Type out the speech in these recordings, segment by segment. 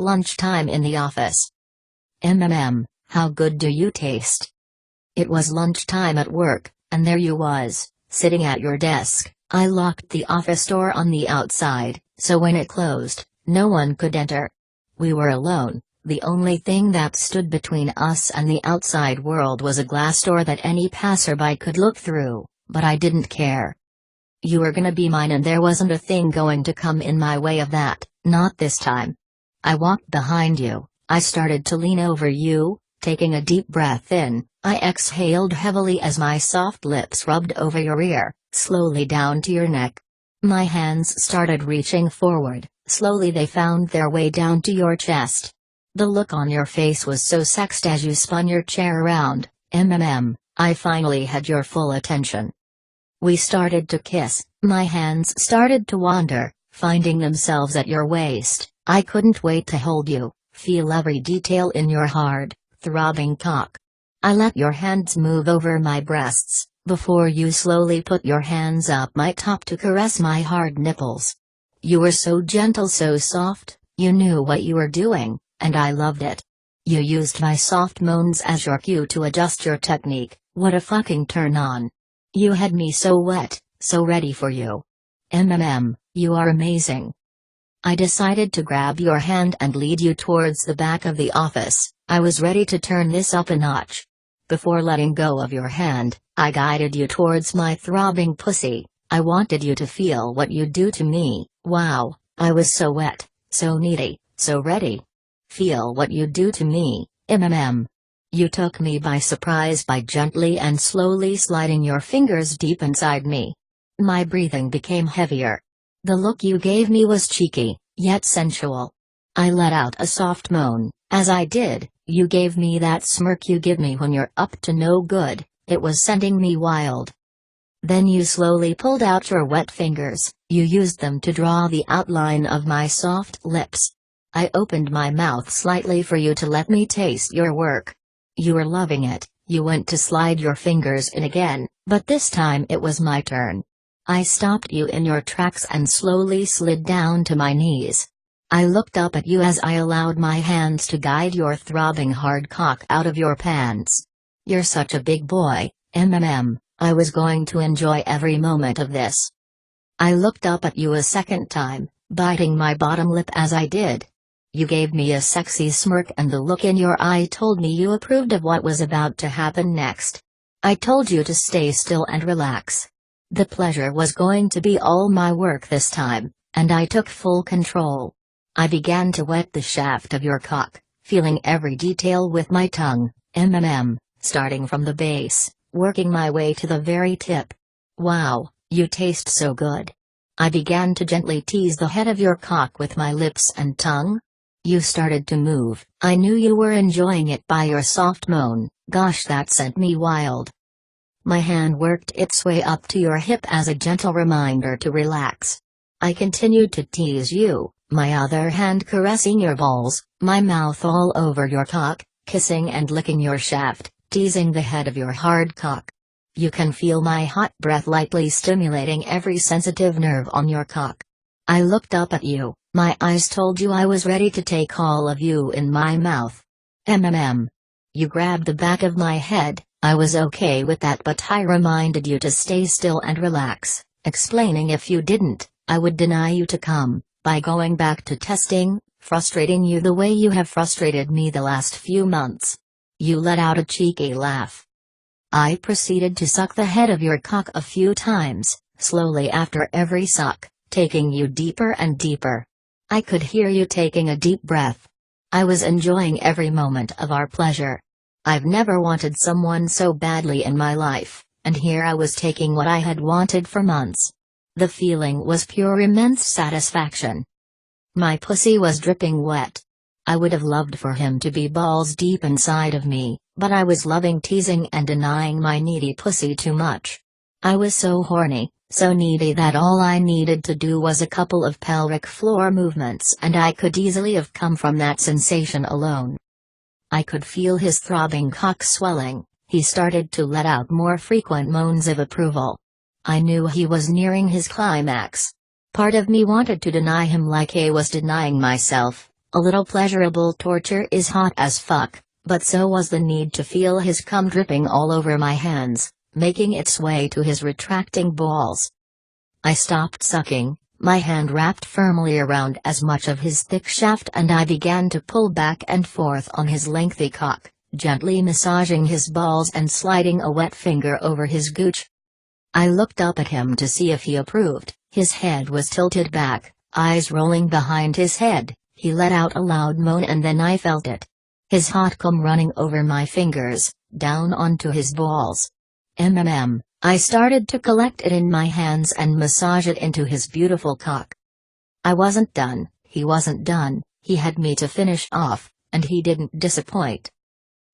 Lunchtime in the office. How good do you taste? It was lunchtime at work, and there you was, sitting at your desk. I locked the office door on the outside, so when it closed, no one could enter. We were alone. The only thing that stood between us and the outside world was a glass door that any passerby could look through, but I didn't care. You were gonna be mine and there wasn't a thing going to come in my way of that, not this time. I walked behind you, I started to lean over you, taking a deep breath in, I exhaled heavily as my soft lips rubbed over your ear, slowly down to your neck. My hands started reaching forward, slowly they found their way down to your chest. The look on your face was so sexed as you spun your chair around. I finally had your full attention. We started to kiss, my hands started to wander, finding themselves at your waist. I couldn't wait to hold you, feel every detail in your hard, throbbing cock. I let your hands move over my breasts, before you slowly put your hands up my top to caress my hard nipples. You were so gentle, so soft, you knew what you were doing, and I loved it. You used my soft moans as your cue to adjust your technique. What a fucking turn on. You had me so wet, so ready for you. You are amazing. I decided to grab your hand and lead you towards the back of the office. I was ready to turn this up a notch. Before letting go of your hand, I guided you towards my throbbing pussy. I wanted you to feel what you do to me. Wow, I was so wet, so needy, so ready. Feel what you do to me, You took me by surprise by gently and slowly sliding your fingers deep inside me. My breathing became heavier. The look you gave me was cheeky, yet sensual. I let out a soft moan. As I did, you gave me that smirk you give me when you're up to no good. It was sending me wild. Then you slowly pulled out your wet fingers, you used them to draw the outline of my soft lips. I opened my mouth slightly for you to let me taste your work. You were loving it, you went to slide your fingers in again, but this time it was my turn. I stopped you in your tracks and slowly slid down to my knees. I looked up at you as I allowed my hands to guide your throbbing hard cock out of your pants. You're such a big boy, I was going to enjoy every moment of this. I looked up at you a second time, biting my bottom lip as I did. You gave me a sexy smirk and the look in your eye told me you approved of what was about to happen next. I told you to stay still and relax. The pleasure was going to be all my work this time, and I took full control. I began to wet the shaft of your cock, feeling every detail with my tongue, starting from the base, working my way to the very tip. Wow, you taste so good. I began to gently tease the head of your cock with my lips and tongue. You started to move. I knew you were enjoying it by your soft moan. Gosh, that sent me wild. My hand worked its way up to your hip as a gentle reminder to relax. I continued to tease you, my other hand caressing your balls, my mouth all over your cock, kissing and licking your shaft, teasing the head of your hard cock. You can feel my hot breath lightly stimulating every sensitive nerve on your cock. I looked up at you, my eyes told you I was ready to take all of you in my mouth. You grabbed the back of my head. I was okay with that, but I reminded you to stay still and relax, explaining if you didn't, I would deny you to come, by going back to testing, frustrating you the way you have frustrated me the last few months. You let out a cheeky laugh. I proceeded to suck the head of your cock a few times, slowly after every suck, taking you deeper and deeper. I could hear you taking a deep breath. I was enjoying every moment of our pleasure. I've never wanted someone so badly in my life, and here I was taking what I had wanted for months. The feeling was pure immense satisfaction. My pussy was dripping wet. I would have loved for him to be balls deep inside of me, but I was loving teasing and denying my needy pussy too much. I was so horny, so needy that all I needed to do was a couple of pelvic floor movements and I could easily have come from that sensation alone. I could feel his throbbing cock swelling. He started to let out more frequent moans of approval. I knew he was nearing his climax. Part of me wanted to deny him like I was denying myself, A little pleasurable torture is hot as fuck, but so was the need to feel his cum dripping all over my hands, making its way to his retracting balls. I stopped sucking, my hand wrapped firmly around as much of his thick shaft, and I began to pull back and forth on his lengthy cock, gently massaging his balls and sliding a wet finger over his gooch. I looked up at him to see if he approved. His head was tilted back, eyes rolling behind his head. He let out a loud moan and then I felt it. His hot cum running over my fingers, down onto his balls. I started to collect it in my hands and massage it into his beautiful cock. I wasn't done, he wasn't done, he had me to finish off, and he didn't disappoint.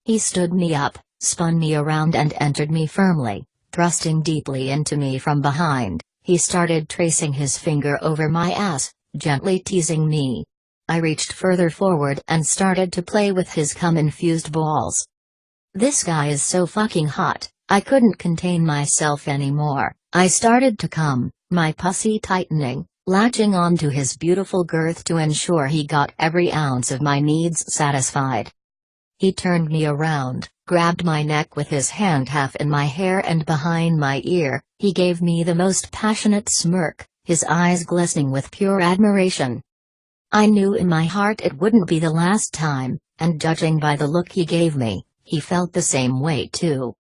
He stood me up, spun me around and entered me firmly, thrusting deeply into me from behind. He started tracing his finger over my ass, gently teasing me. I reached further forward and started to play with his cum-infused balls. This guy is so fucking hot, I couldn't contain myself anymore. I started to cum, my pussy tightening, latching onto his beautiful girth to ensure he got every ounce of my needs satisfied. He turned me around, grabbed my neck with his hand half in my hair and behind my ear. He gave me the most passionate smirk, his eyes glistening with pure admiration. I knew in my heart it wouldn't be the last time, and judging by the look he gave me, he felt the same way too.